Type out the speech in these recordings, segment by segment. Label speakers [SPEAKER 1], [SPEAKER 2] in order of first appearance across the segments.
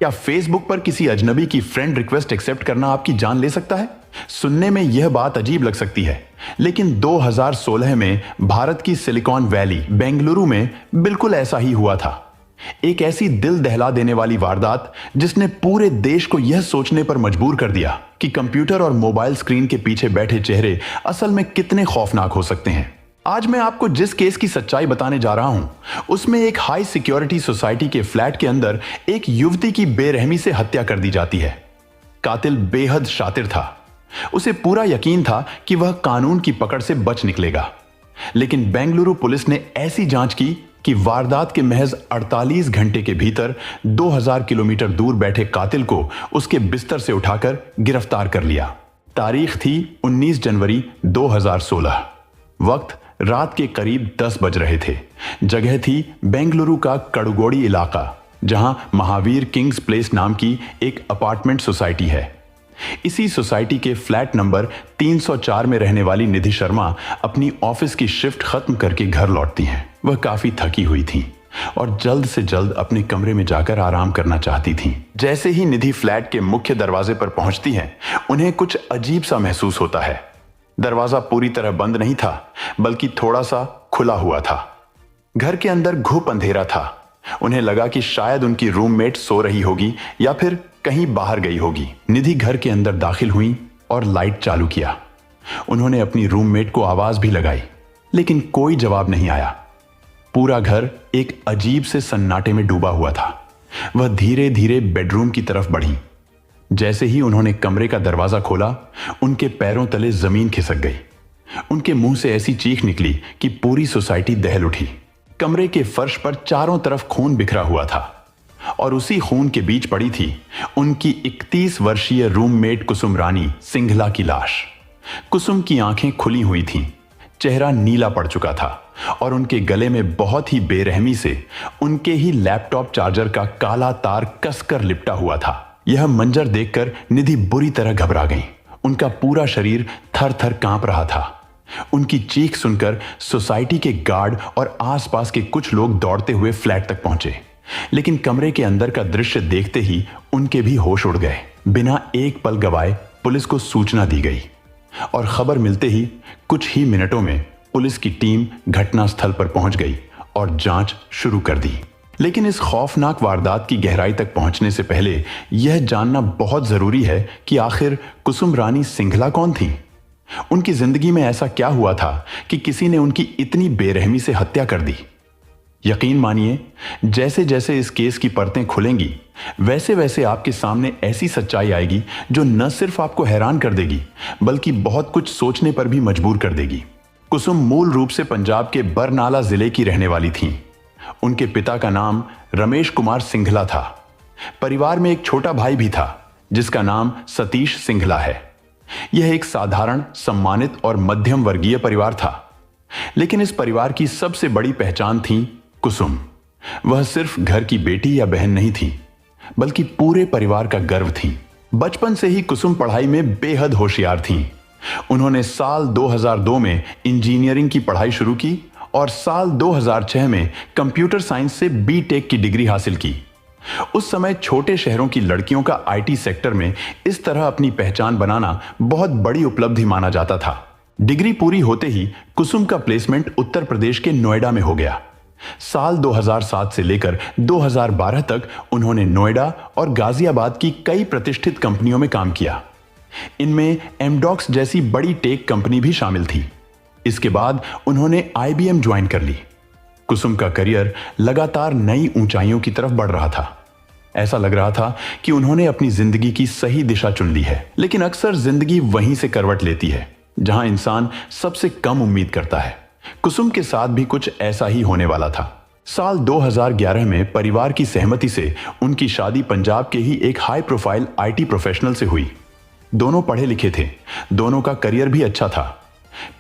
[SPEAKER 1] क्या फेसबुक पर किसी अजनबी की फ्रेंड रिक्वेस्ट एक्सेप्ट करना आपकी जान ले सकता है? सुनने में यह बात अजीब लग सकती है, लेकिन 2016 में भारत की सिलिकॉन वैली बेंगलुरु में बिल्कुल ऐसा ही हुआ था। एक ऐसी दिल दहला देने वाली वारदात जिसने पूरे देश को यह सोचने पर मजबूर कर दिया कि कंप्यूटर और मोबाइल स्क्रीन के पीछे बैठे चेहरे असल में कितने खौफनाक हो सकते हैं। आज मैं आपको जिस केस की सच्चाई बताने जा रहा हूं, उसमें एक हाई सिक्योरिटी सोसाइटी के फ्लैट के अंदर एक युवती की बेरहमी से हत्या कर दी जाती है। कातिल बेहद शातिर था। उसे पूरा यकीन था कि वह कानून की पकड़ से बच निकलेगा, लेकिन बेंगलुरु पुलिस ने ऐसी जांच की कि वारदात के महज 48 घंटे के भीतर 2000 किलोमीटर दूर बैठे कातिल को उसके बिस्तर से उठाकर गिरफ्तार कर लिया। तारीख थी 19 जनवरी 2016। वक्त रात के करीब 10 बज रहे थे। जगह थी बेंगलुरु का कड़ुगोड़ी इलाका, जहां महावीर किंग्स प्लेस नाम की एक अपार्टमेंट सोसाइटी है। इसी सोसाइटी के फ्लैट नंबर 304 में रहने वाली निधि शर्मा अपनी ऑफिस की शिफ्ट खत्म करके घर लौटती हैं। वह काफी थकी हुई थी और जल्द से जल्द अपने कमरे में जाकर आराम करना चाहती थीं। जैसे ही निधि फ्लैट के मुख्य दरवाजे पर पहुंचती हैं, उन्हें कुछ अजीब सा महसूस होता है। दरवाजा पूरी तरह बंद नहीं था, बल्कि थोड़ा सा खुला हुआ था। घर के अंदर घुप अंधेरा था। उन्हें लगा कि शायद उनकी रूममेट सो रही होगी या फिर कहीं बाहर गई होगी। निधि घर के अंदर दाखिल हुई और लाइट चालू किया। उन्होंने अपनी रूममेट को आवाज भी लगाई, लेकिन कोई जवाब नहीं आया। पूरा घर एक अजीब से सन्नाटे में डूबा हुआ था। वह धीरे धीरे बेडरूम की तरफ बढ़ी। जैसे ही उन्होंने कमरे का दरवाजा खोला, उनके पैरों तले जमीन खिसक गई। उनके मुंह से ऐसी चीख निकली कि पूरी सोसाइटी दहल उठी। कमरे के फर्श पर चारों तरफ खून बिखरा हुआ था और उसी खून के बीच पड़ी थी उनकी 31 वर्षीय रूममेट कुसुम रानी सिंघला की लाश। कुसुम की आंखें खुली हुई थीं, चेहरा नीला पड़ चुका था और उनके गले में बहुत ही बेरहमी से उनके ही लैपटॉप चार्जर का काला तार कसकर लिपटा हुआ था। यह मंजर देखकर निधि बुरी तरह घबरा गई। उनका पूरा शरीर थर थर कांप रहा था। उनकी चीख सुनकर सोसाइटी के गार्ड और आसपास के कुछ लोग दौड़ते हुए फ्लैट तक पहुंचे, लेकिन कमरे के अंदर का दृश्य देखते ही उनके भी होश उड़ गए। बिना एक पल गवाए पुलिस को सूचना दी गई और खबर मिलते ही कुछ ही मिनटों में पुलिस की टीम घटनास्थल पर पहुंच गई और जांच शुरू कर दी। लेकिन इस खौफनाक वारदात की गहराई तक पहुंचने से पहले यह जानना बहुत जरूरी है कि आखिर कुसुम रानी सिंघला कौन थी। उनकी जिंदगी में ऐसा क्या हुआ था कि किसी ने उनकी इतनी बेरहमी से हत्या कर दी। यकीन मानिए, जैसे जैसे इस केस की परतें खुलेंगी, वैसे वैसे आपके सामने ऐसी सच्चाई आएगी जो न सिर्फ आपको हैरान कर देगी, बल्कि बहुत कुछ सोचने पर भी मजबूर कर देगी। कुसुम मूल रूप से पंजाब के बरनाला जिले की रहने वाली थीं। उनके पिता का नाम रमेश कुमार सिंघला था। परिवार में एक छोटा भाई भी था जिसका नाम सतीश सिंघला है। यह एक साधारण, सम्मानित और मध्यम वर्गीय परिवार था, लेकिन इस परिवार की सबसे बड़ी पहचान थी कुसुम। वह सिर्फ घर की बेटी या बहन नहीं थी, बल्कि पूरे परिवार का गर्व थी। बचपन से ही कुसुम पढ़ाई में बेहद होशियार थीं। उन्होंने साल 2002 में इंजीनियरिंग की पढ़ाई शुरू की और साल 2006 में कंप्यूटर साइंस से बीटेक की डिग्री हासिल की। उस समय छोटे शहरों की लड़कियों का आईटी सेक्टर में इस तरह अपनी पहचान बनाना बहुत बड़ी उपलब्धि माना जाता था। डिग्री पूरी होते ही कुसुम का प्लेसमेंट उत्तर प्रदेश के नोएडा में हो गया। साल 2007 से लेकर 2012 तक उन्होंने नोएडा और गाजियाबाद की कई प्रतिष्ठित कंपनियों में काम किया। इनमें एमडॉक्स जैसी बड़ी टेक कंपनी भी शामिल थी। इसके बाद उन्होंने IBM ज्वाइन कर ली। कुसुम का करियर लगातार नई ऊंचाइयों की तरफ बढ़ रहा था। ऐसा लग रहा था कि उन्होंने अपनी जिंदगी की सही दिशा चुन ली है। लेकिन अक्सर जिंदगी वहीं से करवट लेती है जहां इंसान सबसे कम उम्मीद करता है। कुसुम के साथ भी कुछ ऐसा ही होने वाला था। साल 2011 में परिवार की सहमति से उनकी शादी पंजाब के ही एक हाई प्रोफाइल IT प्रोफेशनल से हुई। दोनों पढ़े लिखे थे, दोनों का करियर भी अच्छा था।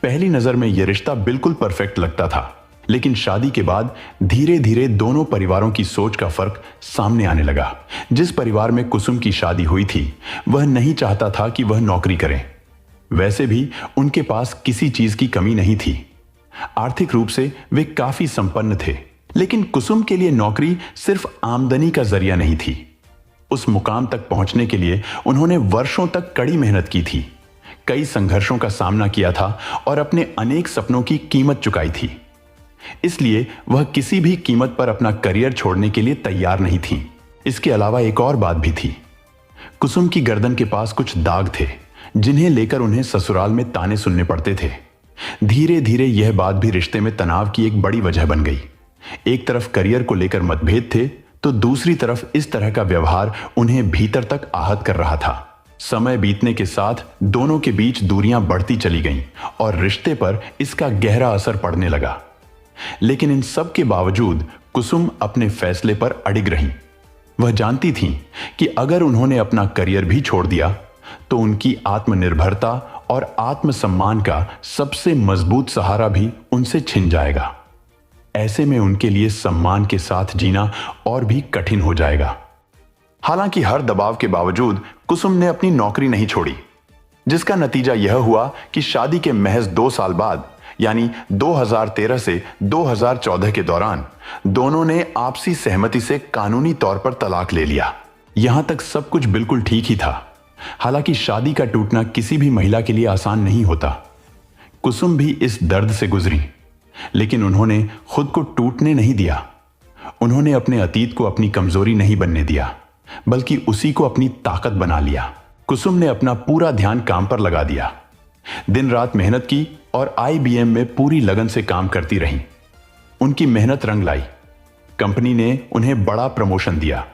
[SPEAKER 1] पहली नजर में यह रिश्ता बिल्कुल परफेक्ट लगता था, लेकिन शादी के बाद धीरे धीरे दोनों परिवारों की सोच का फर्क सामने आने लगा। जिस परिवार में कुसुम की शादी हुई थी, वह नहीं चाहता था कि वह नौकरी करें। वैसे भी उनके पास किसी चीज की कमी नहीं थी। आर्थिक रूप से वे काफी संपन्न थे, लेकिन कुसुम के लिए नौकरी सिर्फ आमदनी का जरिया नहीं थी। उस मुकाम तक पहुंचने के लिए उन्होंने वर्षों तक कड़ी मेहनत की थी, कई संघर्षों का सामना किया था और अपने अनेक सपनों की कीमत चुकाई थी। इसलिए वह किसी भी कीमत पर अपना करियर छोड़ने के लिए तैयार नहीं थी। इसके अलावा एक और बात भी थी। कुसुम की गर्दन के पास कुछ दाग थे, जिन्हें लेकर उन्हें ससुराल में ताने सुनने पड़ते थे। धीरे धीरे यह बात भी रिश्ते में तनाव की एक बड़ी वजह बन गई। एक तरफ करियर को लेकर मतभेद थे, तो दूसरी तरफ इस तरह का व्यवहार उन्हें भीतर तक आहत कर रहा था। समय बीतने के साथ दोनों के बीच दूरियां बढ़ती चली गईं और रिश्ते पर इसका गहरा असर पड़ने लगा। लेकिन इन सब के बावजूद कुसुम अपने फैसले पर अडिग रहीं। वह जानती थीं कि अगर उन्होंने अपना करियर भी छोड़ दिया तो उनकी आत्मनिर्भरता और आत्मसम्मान का सबसे मजबूत सहारा भी उनसे छिन जाएगा। ऐसे में उनके लिए सम्मान के साथ जीना और भी कठिन हो जाएगा। हालांकि हर दबाव के बावजूद कुसुम ने अपनी नौकरी नहीं छोड़ी, जिसका नतीजा यह हुआ कि शादी के महज 2 साल बाद यानी 2013 से 2014 के दौरान दोनों ने आपसी सहमति से कानूनी तौर पर तलाक ले लिया। यहां तक सब कुछ बिल्कुल ठीक ही था। हालांकि शादी का टूटना किसी भी महिला के लिए आसान नहीं होता। कुसुम भी इस दर्द से गुजरी, लेकिन उन्होंने खुद को टूटने नहीं दिया। उन्होंने अपने अतीत को अपनी कमजोरी नहीं बनने दिया, बल्कि उसी को अपनी ताकत बना लिया। कुसुम ने अपना पूरा ध्यान काम पर लगा दिया, दिन रात मेहनत की और IBM में पूरी लगन से काम करती रहीं। उनकी मेहनत रंग लाई। कंपनी ने उन्हें बड़ा प्रमोशन दिया।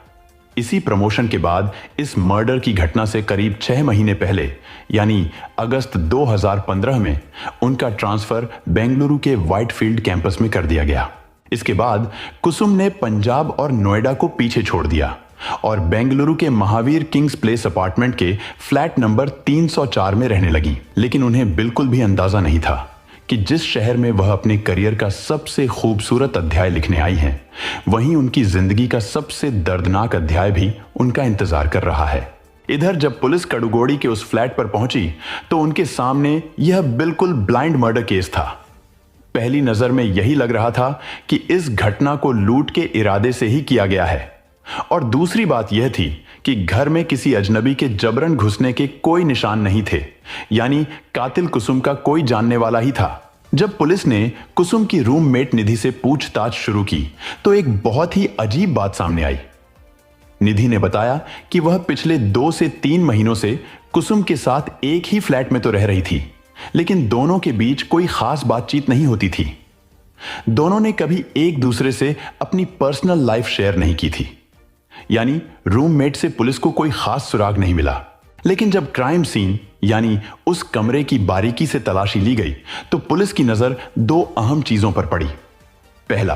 [SPEAKER 1] इसी प्रमोशन के बाद इस मर्डर की घटना से करीब 6 महीने पहले यानी अगस्त 2015 में उनका ट्रांसफर बेंगलुरु के व्हाइटफील्ड कैंपस में कर दिया गया। इसके बाद कुसुम ने पंजाब और नोएडा को पीछे छोड़ दिया और बेंगलुरु के महावीर किंग्स प्लेस अपार्टमेंट के फ्लैट नंबर 304 में रहने लगी। लेकिन उन्हें बिल्कुल भी अंदाजा नहीं था कि जिस शहर में वह अपने करियर का सबसे खूबसूरत अध्याय लिखने आई हैं, वहीं उनकी जिंदगी का सबसे दर्दनाक अध्याय भी उनका इंतजार कर रहा है। इधर जब पुलिस कड़ुगोड़ी के उस फ्लैट पर पहुंची तो उनके सामने यह बिल्कुल ब्लाइंड मर्डर केस था। पहली नजर में यही लग रहा था कि इस घटना को लूट के इरादे से ही किया गया है, और दूसरी बात यह थी कि घर में किसी अजनबी के जबरन घुसने के कोई निशान नहीं थे, यानी कातिल कुसुम का कोई जानने वाला ही था। जब पुलिस ने कुसुम की रूममेट निधि से पूछताछ शुरू की तो एक बहुत ही अजीब बात सामने आई। निधि ने बताया कि वह पिछले 2 से 3 महीनों से कुसुम के साथ एक ही फ्लैट में तो रह रही थी, लेकिन दोनों के बीच कोई खास बातचीत नहीं होती थी। दोनों ने कभी एक दूसरे से अपनी पर्सनल लाइफ शेयर नहीं की थी, यानी रूममेट से पुलिस को कोई खास सुराग नहीं मिला। लेकिन जब क्राइम सीन यानी उस कमरे की बारीकी से तलाशी ली गई तो पुलिस की नजर 2 अहम चीजों पर पड़ी। पहला,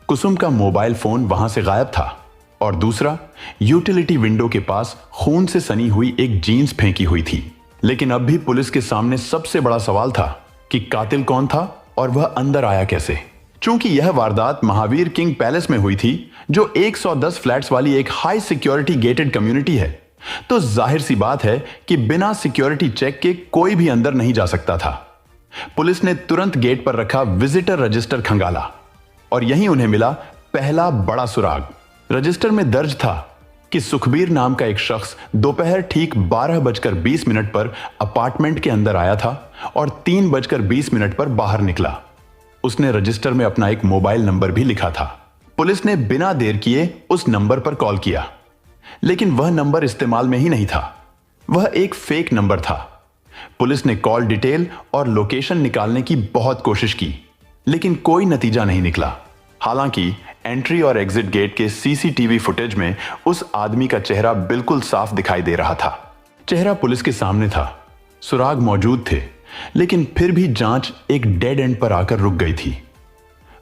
[SPEAKER 1] कुसुम का मोबाइल फोन वहां से गायब था, और दूसरा, यूटिलिटी विंडो के पास खून से सनी हुई एक जीन्स फेंकी हुई थी। लेकिन अब भी पुलिस के सामने सबसे बड़ा सवाल था कि कातिल कौन था और वह अंदर आया कैसे। चूंकि यह वारदात महावीर किंग पैलेस में हुई थी, जो 110 फ्लैट्स वाली एक हाई सिक्योरिटी गेटेड कम्युनिटी है, तो जाहिर सी बात है कि बिना सिक्योरिटी चेक के कोई भी अंदर नहीं जा सकता था। पुलिस ने तुरंत गेट पर रखा विजिटर रजिस्टर खंगाला और यहीं उन्हें मिला पहला बड़ा सुराग। रजिस्टर में दर्ज था कि सुखबीर नाम का एक शख्स दोपहर ठीक 12:20 पर अपार्टमेंट के अंदर आया था और 3:20 पर बाहर निकला। उसने रजिस्टर में अपना एक मोबाइल नंबर भी लिखा था। पुलिस ने बिना देर किए उस नंबर पर कॉल किया, लेकिन वह नंबर इस्तेमाल में ही नहीं था। वह एक फेक नंबर था। पुलिस ने कॉल डिटेल और लोकेशन निकालने की बहुत कोशिश की, लेकिन कोई नतीजा नहीं निकला। हालांकि एंट्री और एग्जिट गेट के CCTV फुटेज में उस आदमी का चेहरा बिल्कुल साफ दिखाई दे रहा था। चेहरा पुलिस के सामने था, सुराग मौजूद थे, लेकिन फिर भी जांच एक डेड एंड पर आकर रुक गई थी।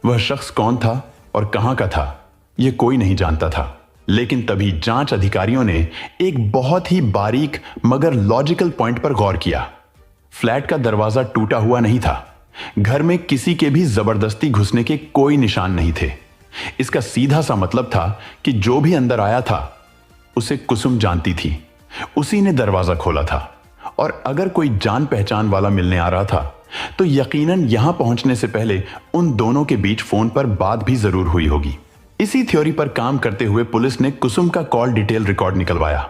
[SPEAKER 1] वह शख्स कौन था और कहां का था, यह कोई नहीं जानता था। लेकिन तभी जांच अधिकारियों ने एक बहुत ही बारीक मगर लॉजिकल पॉइंट पर गौर किया। फ्लैट का दरवाजा टूटा हुआ नहीं था। घर में किसी के भी जबरदस्ती घुसने के कोई निशान नहीं थे। इसका सीधा सा मतलब था कि जो भी अंदर आया था उसे कुसुम जानती थी। उसी ने दरवाजा खोला था, और अगर कोई जान पहचान वाला मिलने आ रहा था तो यकीनन यहां पहुंचने से पहले उन दोनों के बीच फोन पर बात भी जरूर हुई होगी। इसी थ्योरी पर काम करते हुए पुलिस ने कुसुम का कॉल डिटेल रिकॉर्ड निकलवाया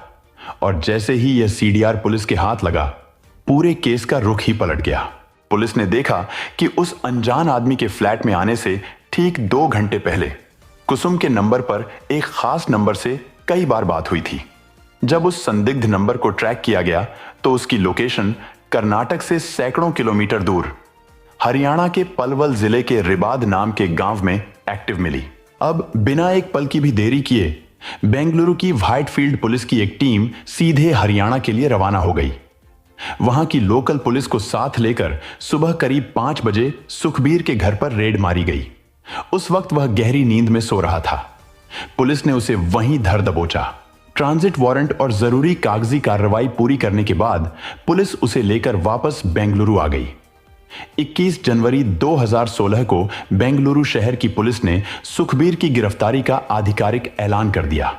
[SPEAKER 1] और जैसे ही यह सीडीआर पुलिस के हाथ लगा, पूरे केस का रुख ही पलट गया। पुलिस ने देखा कि उस अनजान आदमी के फ्लैट में आने से ठीक 2 घंटे पहले कुसुम के नंबर पर एक खास नंबर से कई बार बात हुई थी। जब उस संदिग्ध नंबर को ट्रैक किया गया तो उसकी लोकेशन कर्नाटक से सैकड़ों किलोमीटर दूर हरियाणा के पलवल जिले के रिबाद नाम के गांव में एक्टिव मिली। अब बिना एक पल की भी देरी किए बेंगलुरु की व्हाइटफील्ड पुलिस की एक टीम सीधे हरियाणा के लिए रवाना हो गई। वहां की लोकल पुलिस को साथ लेकर सुबह करीब 5 बजे सुखबीर के घर पर रेड मारी गई। उस वक्त वह गहरी नींद में सो रहा था। पुलिस ने उसे वहीं धर दबोचा। ट्रांजिट वारंट और जरूरी कागजी कार्रवाई पूरी करने के बाद पुलिस उसे लेकर वापस बेंगलुरु आ गई। 21 जनवरी 2016 को बेंगलुरु शहर की पुलिस ने सुखबीर की गिरफ्तारी का आधिकारिक ऐलान कर दिया।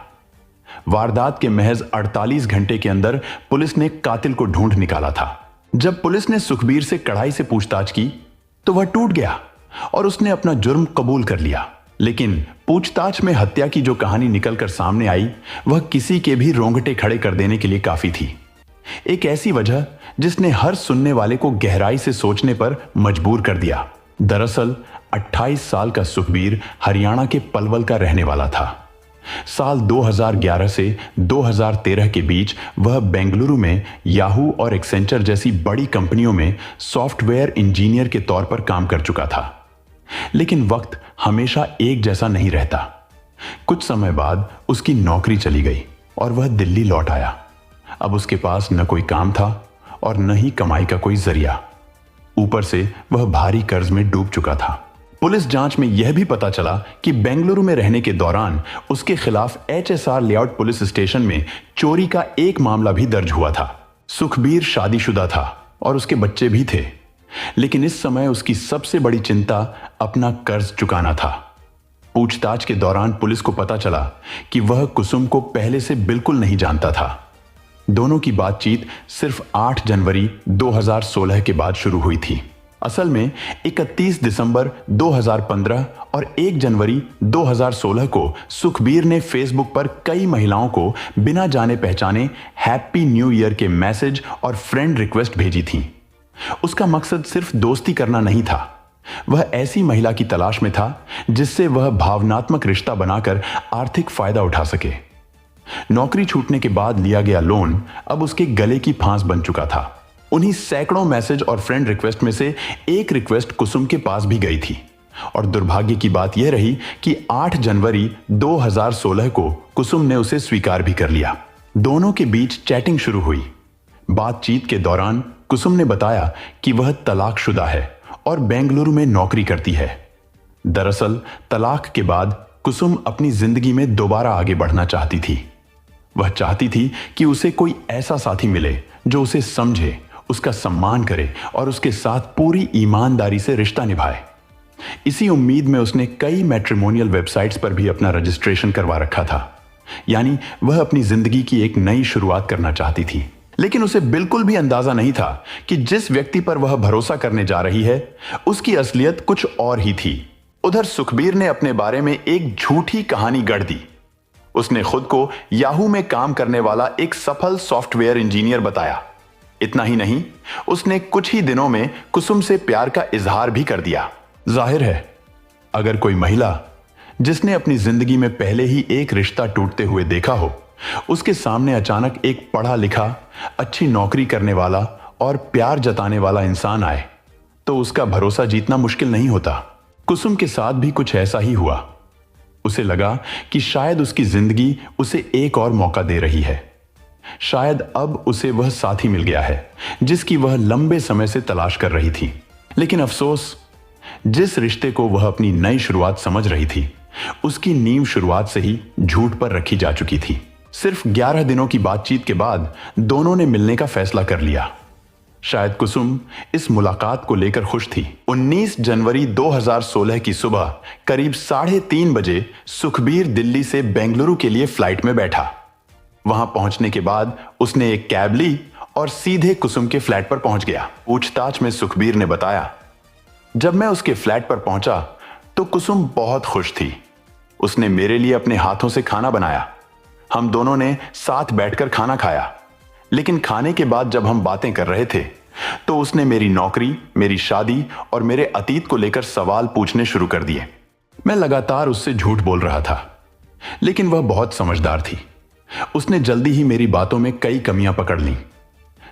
[SPEAKER 1] वारदात के महज 48 घंटे के अंदर पुलिस ने कातिल को ढूंढ निकाला था। जब पुलिस ने सुखबीर से कड़ाई से पूछताछ की तो वह टूट गया और उसने अपना जुर्म कबूल कर लिया। लेकिन पूछताछ में हत्या की जो कहानी निकलकर सामने आई वह किसी के भी रोंगटे खड़े कर देने के लिए काफी थी। एक ऐसी वजह जिसने हर सुनने वाले को गहराई से सोचने पर मजबूर कर दिया। दरअसल 28 साल का सुखबीर हरियाणा के पलवल का रहने वाला था। साल 2011 से 2013 के बीच वह बेंगलुरु में याहू और एक्सेंचर जैसी बड़ी कंपनियों में सॉफ्टवेयर इंजीनियर के तौर पर काम कर चुका था। लेकिन वक्त हमेशा एक जैसा नहीं रहता। कुछ समय बाद उसकी नौकरी चली गई और वह दिल्ली लौट आया। अब उसके पास न कोई काम था और न ही कमाई का कोई जरिया। ऊपर से वह भारी कर्ज में डूब चुका था। पुलिस जांच में यह भी पता चला कि बेंगलुरु में रहने के दौरान उसके खिलाफ एचएसआर लेआउट पुलिस स्टेशन में चोरी का एक मामला भी दर्ज हुआ था। सुखबीर शादीशुदा था और उसके बच्चे भी थे, लेकिन इस समय उसकी सबसे बड़ी चिंता अपना कर्ज चुकाना था। पूछताछ के दौरान पुलिस को पता चला कि वह कुसुम को पहले से बिल्कुल नहीं जानता था। दोनों की बातचीत सिर्फ 8 जनवरी 2016 के बाद शुरू हुई थी। असल में 31 दिसंबर 2015 और 1 जनवरी 2016 को सुखबीर ने फेसबुक पर कई महिलाओं को बिना जाने पहचाने हैप्पी न्यू ईयर के मैसेज और फ्रेंड रिक्वेस्ट भेजी थी। उसका मकसद सिर्फ दोस्ती करना नहीं था, वह ऐसी महिला की तलाश में था जिससे वह भावनात्मक रिश्ता बनाकर आर्थिक फायदा उठा सके। नौकरी छूटने के बाद लिया गया लोन अब उसके गले की फांस बन चुका था। उन्हीं सैकड़ों मैसेज और फ्रेंड रिक्वेस्ट में से एक रिक्वेस्ट कुसुम के पास भी गई थी और दुर्भाग्य की बात यह रही कि 8 जनवरी 2016 को कुसुम ने उसे स्वीकार भी कर लिया। दोनों के बीच चैटिंग शुरू हुई। बातचीत के दौरान कुसुम ने बताया कि वह तलाकशुदा है और बेंगलुरु में नौकरी करती है। दरअसल तलाक के बाद कुसुम अपनी जिंदगी में दोबारा आगे बढ़ना चाहती थी। वह चाहती थी कि उसे कोई ऐसा साथी मिले जो उसे समझे, उसका सम्मान करे और उसके साथ पूरी ईमानदारी से रिश्ता निभाए। इसी उम्मीद में उसने कई मैट्रिमोनियल वेबसाइट्स पर भी अपना रजिस्ट्रेशन करवा रखा था। यानी वह अपनी जिंदगी की एक नई शुरुआत करना चाहती थी। लेकिन उसे बिल्कुल भी अंदाजा नहीं था कि जिस व्यक्ति पर वह भरोसा करने जा रही है उसकी असलियत कुछ और ही थी। उधर सुखबीर ने अपने बारे में एक झूठी कहानी गढ़ दी। उसने खुद को याहू में काम करने वाला एक सफल सॉफ्टवेयर इंजीनियर बताया। इतना ही नहीं, उसने कुछ ही दिनों में कुसुम से प्यार का इजहार भी कर दिया। जाहिर है, अगर कोई महिला जिसने अपनी जिंदगी में पहले ही एक रिश्ता टूटते हुए देखा हो, उसके सामने अचानक एक पढ़ा लिखा, अच्छी नौकरी करने वाला और प्यार जताने वाला इंसान आए, तो उसका भरोसा जीतना मुश्किल नहीं होता। कुसुम के साथ भी कुछ ऐसा ही हुआ। उसे लगा कि शायद उसकी जिंदगी उसे एक और मौका दे रही है। शायद अब उसे वह साथी मिल गया है जिसकी वह लंबे समय से तलाश कर रही थी। लेकिन अफसोस, जिस रिश्ते को वह अपनी नई शुरुआत समझ रही थी, उसकी नींव शुरुआत से ही झूठ पर रखी जा चुकी थी। सिर्फ 11 दिनों की बातचीत के बाद दोनों ने मिलने का फैसला कर लिया। शायद कुसुम इस मुलाकात को लेकर खुश थी। 19 जनवरी 2016 की सुबह करीब 3:30 बजे सुखबीर दिल्ली से बेंगलुरु के लिए फ्लाइट में बैठा। वहां पहुंचने के बाद उसने एक कैब ली और सीधे कुसुम के फ्लैट पर पहुंच गया। पूछताछ में सुखबीर ने बताया, जब मैं उसके फ्लैट पर पहुंचा तो कुसुम बहुत खुश थी। उसने मेरे लिए अपने हाथों से खाना बनाया। हम दोनों ने साथ बैठकर खाना खाया। लेकिन खाने के बाद जब हम बातें कर रहे थे तो उसने मेरी नौकरी, मेरी शादी और मेरे अतीत को लेकर सवाल पूछने शुरू कर दिए। मैं लगातार उससे झूठ बोल रहा था, लेकिन वह बहुत समझदार थी। उसने जल्दी ही मेरी बातों में कई कमियां पकड़ लीं।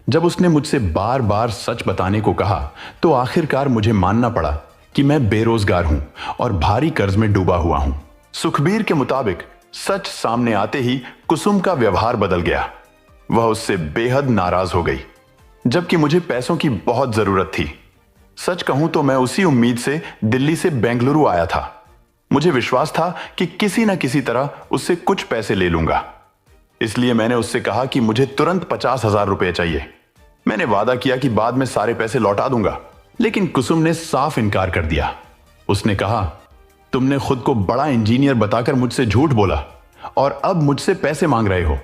[SPEAKER 1] जब उसने मुझसे बार बार सच बताने को कहा तो आखिरकार मुझे मानना पड़ा कि मैं बेरोजगार हूं और भारी कर्ज में डूबा हुआ हूं। सुखबीर के मुताबिक सच सामने आते ही कुसुम का व्यवहार बदल गया। वह उससे बेहद नाराज हो गई, जबकि मुझे पैसों की बहुत जरूरत थी। सच कहूं तो मैं उसी उम्मीद से दिल्ली से बेंगलुरु आया था। मुझे विश्वास था कि किसी न किसी तरह उससे कुछ पैसे ले लूंगा। इसलिए मैंने उससे कहा कि मुझे तुरंत 50,000 रुपए चाहिए। मैंने वादा किया कि बाद में सारे पैसे लौटा दूंगा, लेकिन कुसुम ने साफ इनकार कर दिया। उसने कहा, तुमने खुद को बड़ा इंजीनियर बताकर मुझसे झूठ बोला और अब मुझसे पैसे मांग रहे हो।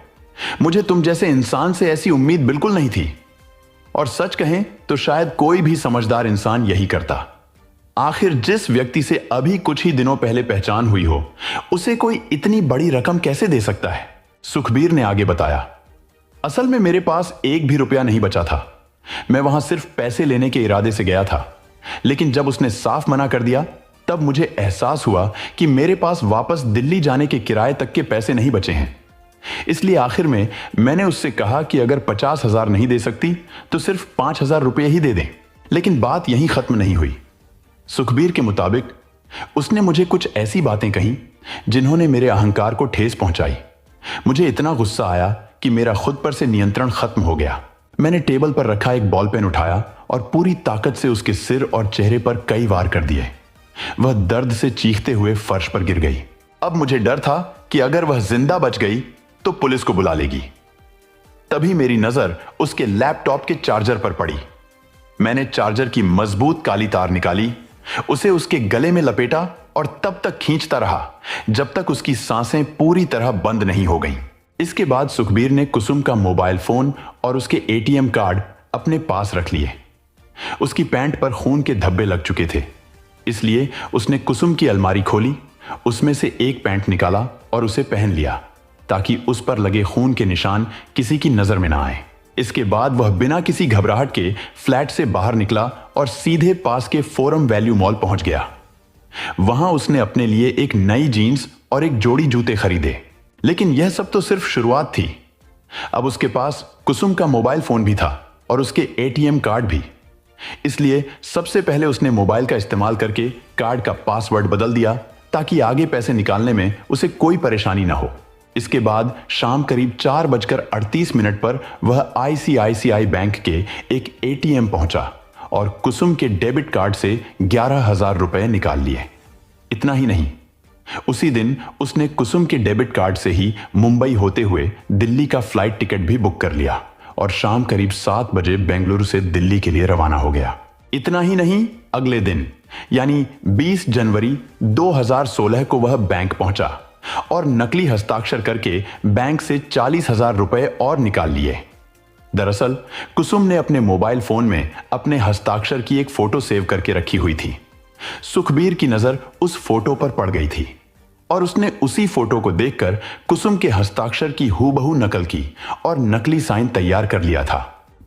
[SPEAKER 1] मुझे तुम जैसे इंसान से ऐसी उम्मीद बिल्कुल नहीं थी। और सच कहें तो शायद कोई भी समझदार इंसान यही करता। आखिर जिस व्यक्ति से अभी कुछ ही दिनों पहले पहचान हुई हो, उसे कोई इतनी बड़ी रकम कैसे दे सकता है? सुखबीर ने आगे बताया, असल में मेरे पास एक भी रुपया नहीं बचा था। मैं वहां सिर्फ पैसे लेने के इरादे से गया था, लेकिन जब उसने साफ मना कर दिया तब मुझे एहसास हुआ कि मेरे पास वापस दिल्ली जाने के किराए तक के पैसे नहीं बचे हैं। इसलिए आखिर में मैंने उससे कहा कि अगर 50,000 नहीं दे सकती तो सिर्फ 5,000 रुपये ही दे दें। लेकिन बात यहीं खत्म नहीं हुई। सुखबीर के मुताबिक उसने मुझे कुछ ऐसी बातें कहीं जिन्होंने मेरे अहंकार को ठेस पहुंचाई। मुझे इतना गुस्सा आया कि मेरा खुद पर से नियंत्रण खत्म हो गया। मैंने टेबल पर रखा एक बॉल पेन उठाया और पूरी ताकत से उसके सिर और चेहरे पर कई वार कर दिए। वह दर्द से चीखते हुए फर्श पर गिर गई। अब मुझे डर था कि अगर वह जिंदा बच गई तो पुलिस को बुला लेगी। तभी मेरी नजर उसके लैपटॉप के चार्जर पर पड़ी। मैंने चार्जर की मजबूत काली तार निकाली, उसे उसके गले में लपेटा और तब तक खींचता रहा जब तक उसकी सांसें पूरी तरह बंद नहीं हो गईं। इसके बाद सुखबीर ने कुसुम का मोबाइल फोन और उसके एटीएम कार्ड अपने पास रख लिए। उसकी पैंट पर खून के धब्बे लग चुके थे, इसलिए उसने कुसुम की अलमारी खोली, उसमें से एक पैंट निकाला और उसे पहन लिया ताकि उस पर लगे खून के निशान किसी की नजर में ना आए। इसके बाद वह बिना किसी घबराहट के फ्लैट से बाहर निकला और सीधे पास के फोरम वैल्यू मॉल पहुंच गया। वहां उसने अपने लिए एक नई जीन्स और एक जोड़ी जूते खरीदे। लेकिन यह सब तो सिर्फ शुरुआत थी। अब उसके पास कुसुम का मोबाइल फोन भी था और उसके एटीएम कार्ड भी। इसलिए सबसे पहले उसने मोबाइल का इस्तेमाल करके कार्ड का पासवर्ड बदल दिया ताकि आगे पैसे निकालने में उसे कोई परेशानी ना हो। इसके बाद शाम करीब 4:38 पर वह आईसीआईसीआई बैंक के एक एटीएम पहुंचा और कुसुम के डेबिट कार्ड से 11,000 रुपए निकाल लिए। इतना ही नहीं, उसी दिन उसने कुसुम के डेबिट कार्ड से ही मुंबई होते हुए दिल्ली का फ्लाइट टिकट भी बुक कर लिया और शाम करीब 7 बजे बेंगलुरु से दिल्ली के लिए रवाना हो गया। इतना ही नहीं, अगले दिन यानी 20 जनवरी 2016 को वह बैंक पहुंचा और नकली हस्ताक्षर करके बैंक से 40,000 रुपए और निकाल लिए। दरअसल कुसुम ने अपने मोबाइल फोन में अपने हस्ताक्षर की एक फोटो सेव करके रखी हुई थी। सुखबीर की नजर उस फोटो पर पड़ गई थी और उसने उसी फोटो को देखकर कुसुम के हस्ताक्षर की हूबहू नकल की और नकली साइन तैयार कर लिया था।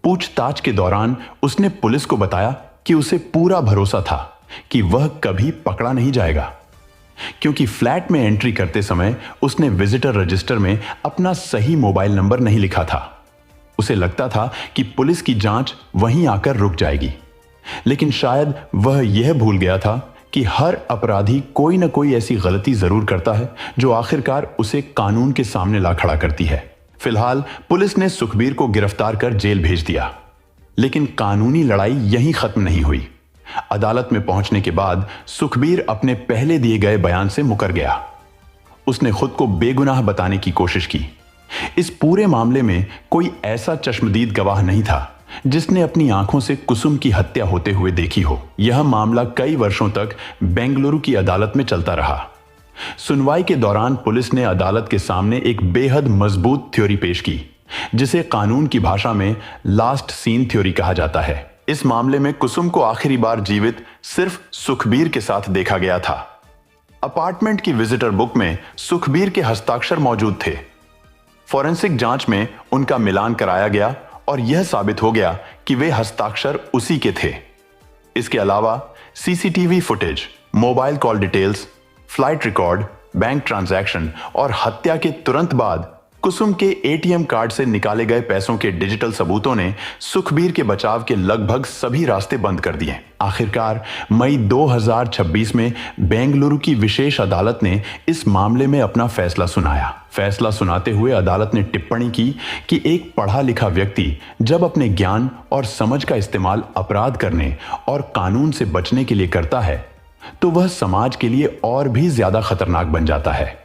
[SPEAKER 1] पूछताछ के दौरान उसने पुलिस को बताया कि उसे पूरा भरोसा था कि वह कभी पकड़ा नहीं जाएगा, क्योंकि फ्लैट में एंट्री करते समय उसने विजिटर रजिस्टर में अपना सही मोबाइल नंबर नहीं लिखा था। उसे लगता था कि पुलिस की जांच वहीं आकर रुक जाएगी, लेकिन शायद वह यह भूल गया था कि हर अपराधी कोई न कोई ऐसी गलती जरूर करता है जो आखिरकार उसे कानून के सामने ला खड़ा करती है। फिलहाल पुलिस ने सुखबीर को गिरफ्तार कर जेल भेज दिया, लेकिन कानूनी लड़ाई यहीं खत्म नहीं हुई। अदालत में पहुंचने के बाद सुखबीर अपने पहले दिए गए बयान से मुकर गया। उसने खुद को बेगुनाह बताने की कोशिश की। इस पूरे मामले में कोई ऐसा चश्मदीद गवाह नहीं था जिसने अपनी आंखों से कुसुम की हत्या होते हुए देखी हो। यह मामला कई वर्षों तक बेंगलुरु की अदालत में चलता रहा। सुनवाई के दौरान पुलिस ने अदालत के सामने एक बेहद मजबूत थ्योरी पेश की, जिसे कानून की भाषा में लास्ट सीन थ्योरी कहा जाता है। इस मामले में कुसुम को आखिरी बार जीवित सिर्फ सुखबीर के साथ देखा गया था। अपार्टमेंट की विजिटर बुक में सुखबीर के हस्ताक्षर मौजूद थे। फॉरेंसिक जांच में उनका मिलान कराया गया और यह साबित हो गया कि वे हस्ताक्षर उसी के थे। इसके अलावा CCTV footage, mobile call details, flight record, bank transaction और हत्या के तुरंत बाद कुसुम के एटीएम कार्ड से निकाले गए पैसों के डिजिटल सबूतों ने सुखबीर के बचाव के लगभग सभी रास्ते बंद कर दिए। आखिरकार मई 2026 में बेंगलुरु की विशेष अदालत ने इस मामले में अपना फैसला सुनाया। फैसला सुनाते हुए अदालत ने टिप्पणी की कि एक पढ़ा लिखा व्यक्ति जब अपने ज्ञान और समझ का इस्तेमाल अपराध करने और कानून से बचने के लिए करता है तो वह समाज के लिए और भी ज्यादा खतरनाक बन जाता है।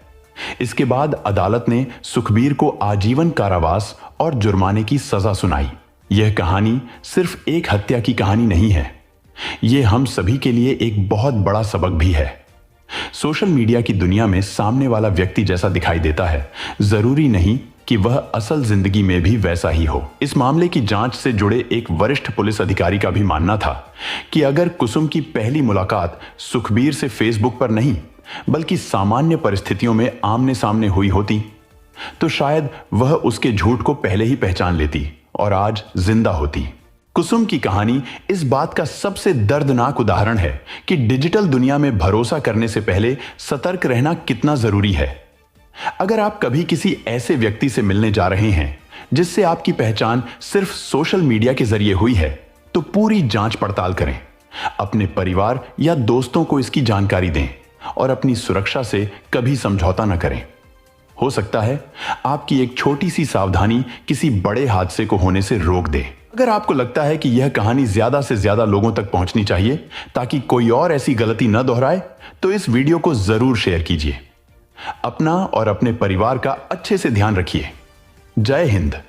[SPEAKER 1] इसके बाद अदालत ने सुखबीर को आजीवन कारावास और जुर्माने की सजा सुनाई। यह कहानी सिर्फ एक हत्या की कहानी नहीं है, यह हम सभी के लिए एक बहुत बड़ा सबक भी है। सोशल मीडिया की दुनिया में सामने वाला व्यक्ति जैसा दिखाई देता है, जरूरी नहीं कि वह असल जिंदगी में भी वैसा ही हो। इस मामले की जांच से जुड़े एक वरिष्ठ पुलिस अधिकारी का भी मानना था कि अगर कुसुम की पहली मुलाकात सुखबीर से फेसबुक पर नहीं बल्कि सामान्य परिस्थितियों में आमने सामने हुई होती तो शायद वह उसके झूठ को पहले ही पहचान लेती और आज जिंदा होती। कुसुम की कहानी इस बात का सबसे दर्दनाक उदाहरण है कि डिजिटल दुनिया में भरोसा करने से पहले सतर्क रहना कितना जरूरी है। अगर आप कभी किसी ऐसे व्यक्ति से मिलने जा रहे हैं जिससे आपकी पहचान सिर्फ सोशल मीडिया के जरिए हुई है तो पूरी जांच पड़ताल करें, अपने परिवार या दोस्तों को इसकी जानकारी दें और अपनी सुरक्षा से कभी समझौता न करें। हो सकता है आपकी एक छोटी सी सावधानी किसी बड़े हादसे को होने से रोक दे। अगर आपको लगता है कि यह कहानी ज्यादा से ज्यादा लोगों तक पहुंचनी चाहिए ताकि कोई और ऐसी गलती न दोहराए तो इस वीडियो को जरूर शेयर कीजिए। अपना और अपने परिवार का अच्छे से ध्यान रखिए। जय हिंद।